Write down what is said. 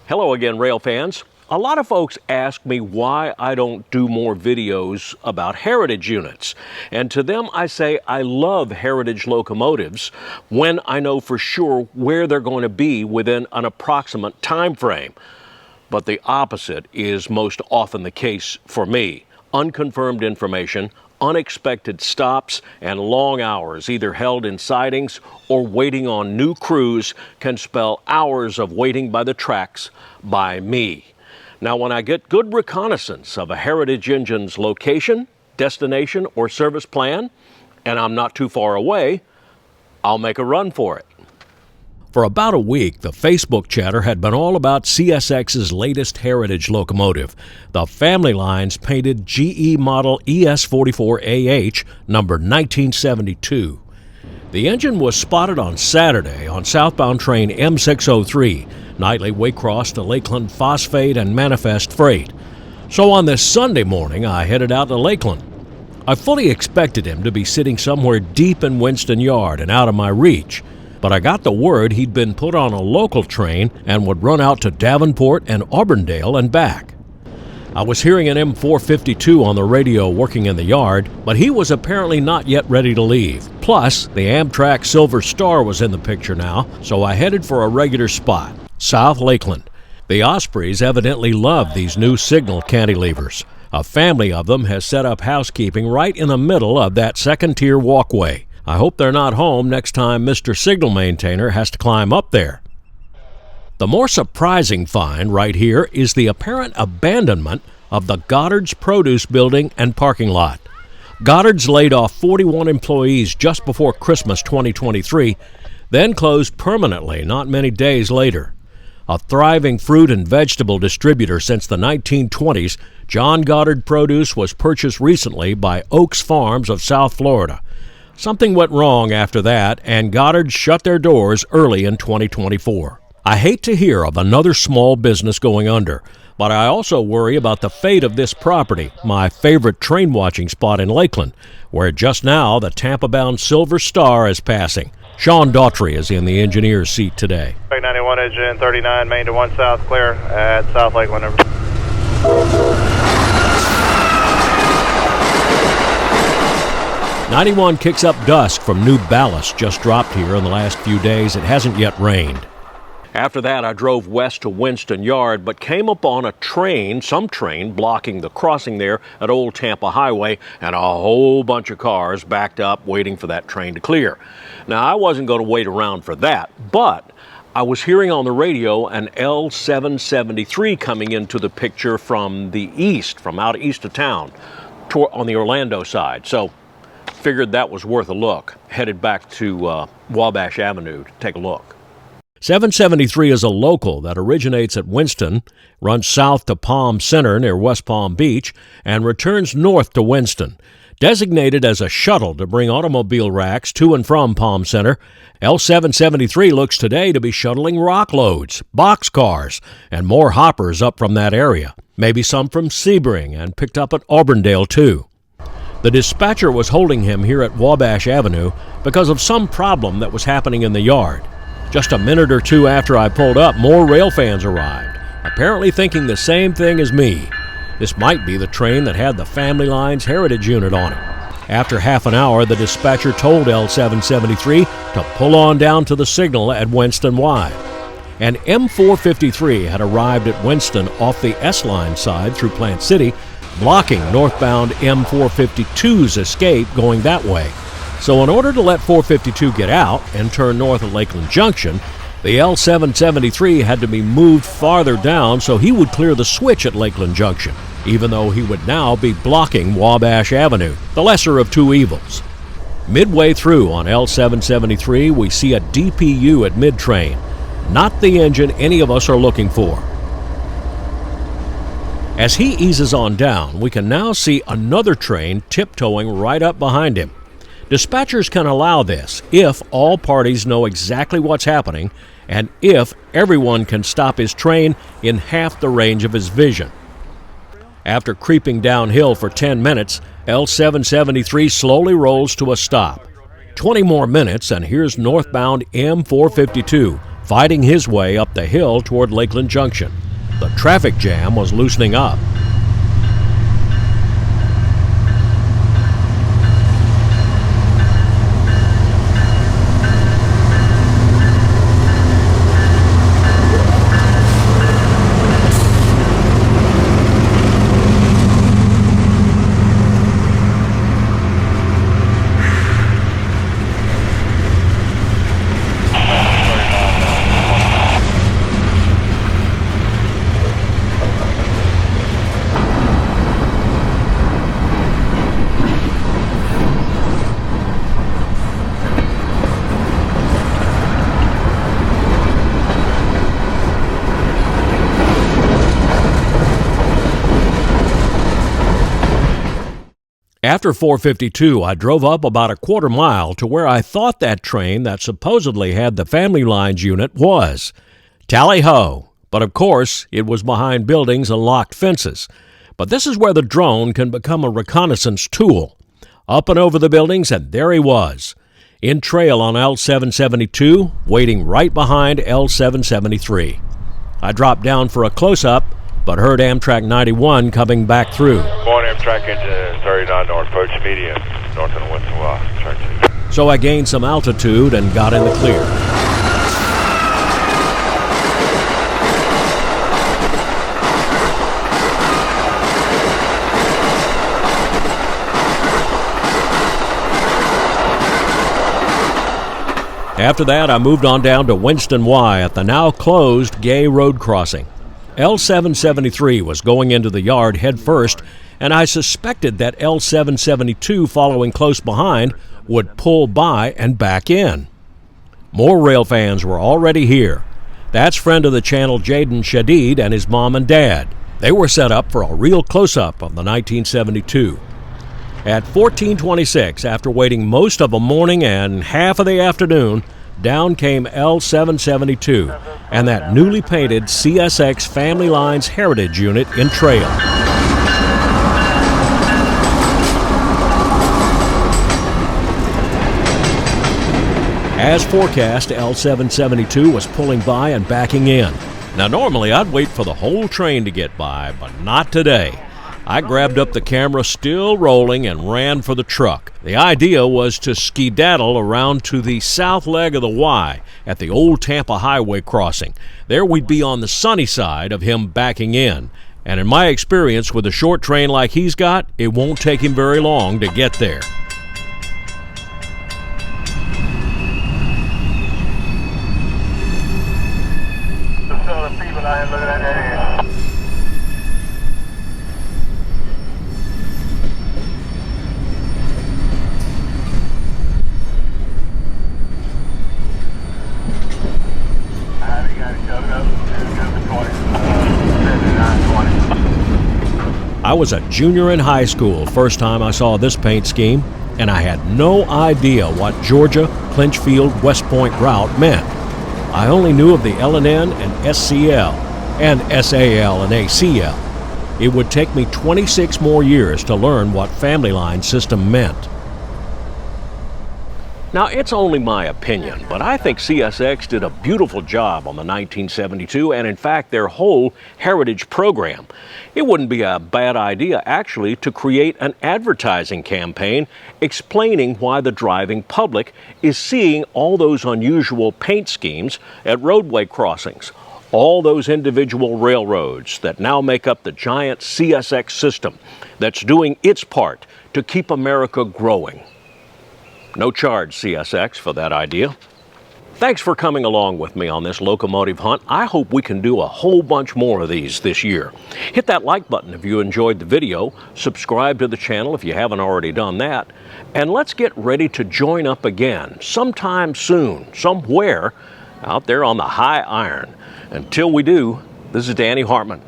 Hello again, rail fans. A lot of folks ask me why I don't do more videos about heritage units. And to them, I say I love heritage locomotives when I know for sure where they're going to be within an approximate time frame. But the opposite is most often the case for me. Unconfirmed information, unexpected stops, and long hours either held in sidings or waiting on new crews can spell hours of waiting by the tracks by me. Now, when I get good reconnaissance of a heritage engine's location, destination, or service plan, and I'm not too far away, I'll make a run for it. For about a week, the Facebook chatter had been all about CSX's latest heritage locomotive, the Family Line's painted GE model ES44AH, number 1972. The engine was spotted on Saturday on southbound train M603, nightly Waycross to Lakeland Phosphate and Manifest Freight. So on this Sunday morning, I headed out to Lakeland. I fully expected him to be sitting somewhere deep in Winston Yard and out of my reach. But I got the word he'd been put on a local train and would run out to Davenport and Auburndale and back. I was hearing an M452 on the radio working in the yard, but he was apparently not yet ready to leave. Plus, the Amtrak Silver Star was in the picture now, so I headed for a regular spot, South Lakeland. The Ospreys evidently love these new signal cantilevers. A family of them has set up housekeeping right in the middle of that second-tier walkway. I hope they're not home next time Mr. Signal Maintainer has to climb up there. The more surprising find right here is the apparent abandonment of the Goddard's Produce Building and parking lot. Goddard's laid off 41 employees just before Christmas 2023, then closed permanently not many days later. A thriving fruit and vegetable distributor since the 1920s, John Goddard Produce was purchased recently by Oaks Farms of South Florida. Something went wrong after that, and Goddard shut their doors early in 2024. I hate to hear of another small business going under, but I also worry about the fate of this property, my favorite train watching spot in Lakeland, where just now the Tampa-bound Silver Star is passing. Sean Daughtry is in the engineer's seat today. 91 engine 39, main to 1 south, clear at South Lakeland. 91 kicks up dust from new ballast just dropped here in the last few days. It hasn't yet rained. After that, I drove west to Winston Yard, but came upon a train, some train, blocking the crossing there at Old Tampa Highway, and a whole bunch of cars backed up waiting for that train to clear. Now, I wasn't going to wait around for that, but I was hearing on the radio an L773 coming into the picture from the east, from out east of town, on the Orlando side. So figured that was worth a look. Headed back to Wabash Avenue to take a look. 773 is a local that originates at Winston, runs south to Palm Center near West Palm Beach, and returns north to Winston. Designated as a shuttle to bring automobile racks to and from Palm Center, L773 looks today to be shuttling rock loads, boxcars, and more hoppers up from that area. Maybe some from Sebring and picked up at Auburndale, too. The dispatcher was holding him here at Wabash Avenue because of some problem that was happening in the yard. Just a minute or two after I pulled up, more rail fans arrived, apparently thinking the same thing as me. This might be the train that had the Family Line's heritage unit on it. After half an hour, the dispatcher told L773 to pull on down to the signal at Winston Y. An M453 had arrived at Winston off the S-Line side through Plant City, blocking northbound M452's escape going that way. So in order to let 452 get out and turn north at Lakeland Junction, the L773 had to be moved farther down so he would clear the switch at Lakeland Junction, even though he would now be blocking Wabash Avenue, the lesser of two evils. Midway through on L773, we see a DPU at mid-train, not the engine any of us are looking for. As he eases on down, we can now see another train tiptoeing right up behind him. Dispatchers can allow this if all parties know exactly what's happening and if everyone can stop his train in half the range of his vision. After creeping downhill for 10 minutes, L773 slowly rolls to a stop. 20 more minutes and here's northbound M452, fighting his way up the hill toward Lakeland Junction. The traffic jam was loosening up. After 452, I drove up about a quarter mile to where I thought that train that supposedly had the Family Lines unit was. Tally-ho! But of course, it was behind buildings and locked fences. But this is where the drone can become a reconnaissance tool. Up and over the buildings, and there he was, in trail on L772, waiting right behind L773. I dropped down for a close-up, but heard Amtrak 91 coming back through. Morning, Amtrak engine 39 north, approach medium, north and west and west, turn 2. So I gained some altitude and got in the clear. After that, I moved on down to Winston Y at the now closed Gay Road crossing. L773 was going into the yard head first, and I suspected that L772 following close behind would pull by and back in. More rail fans were already here. That's friend of the channel Jaden Shadid and his mom and dad. They were set up for a real close-up of the 1972. At 14:26, after waiting most of the morning and half of the afternoon, down came L772 and that newly painted CSX Family Lines Heritage unit in trail. As forecast, L772 was pulling by and backing in. Now normally I'd wait for the whole train to get by, but not today. I grabbed up the camera still rolling and ran for the truck. The idea was to skedaddle around to the south leg of the Y at the old Tampa Highway crossing. There we'd be on the sunny side of him backing in. And in my experience with a short train like he's got, it won't take him very long to get there. I was a junior in high school first time I saw this paint scheme, and I had no idea what Georgia, Clinchfield, West Point route meant. I only knew of the LNN and SCL, and SAL and ACL. It would take me 26 more years to learn what Family Line system meant. Now, it's only my opinion, but I think CSX did a beautiful job on the 1972 and, in fact, their whole heritage program. It wouldn't be a bad idea, actually, to create an advertising campaign explaining why the driving public is seeing all those unusual paint schemes at roadway crossings, all those individual railroads that now make up the giant CSX system that's doing its part to keep America growing. No charge, CSX, for that idea. Thanks for coming along with me on this locomotive hunt. I hope we can do a whole bunch more of these this year. Hit that like button if you enjoyed the video, subscribe to the channel if you haven't already done that, and let's get ready to join up again sometime soon, somewhere out there on the high iron. Until we do, this is Danny Hartman.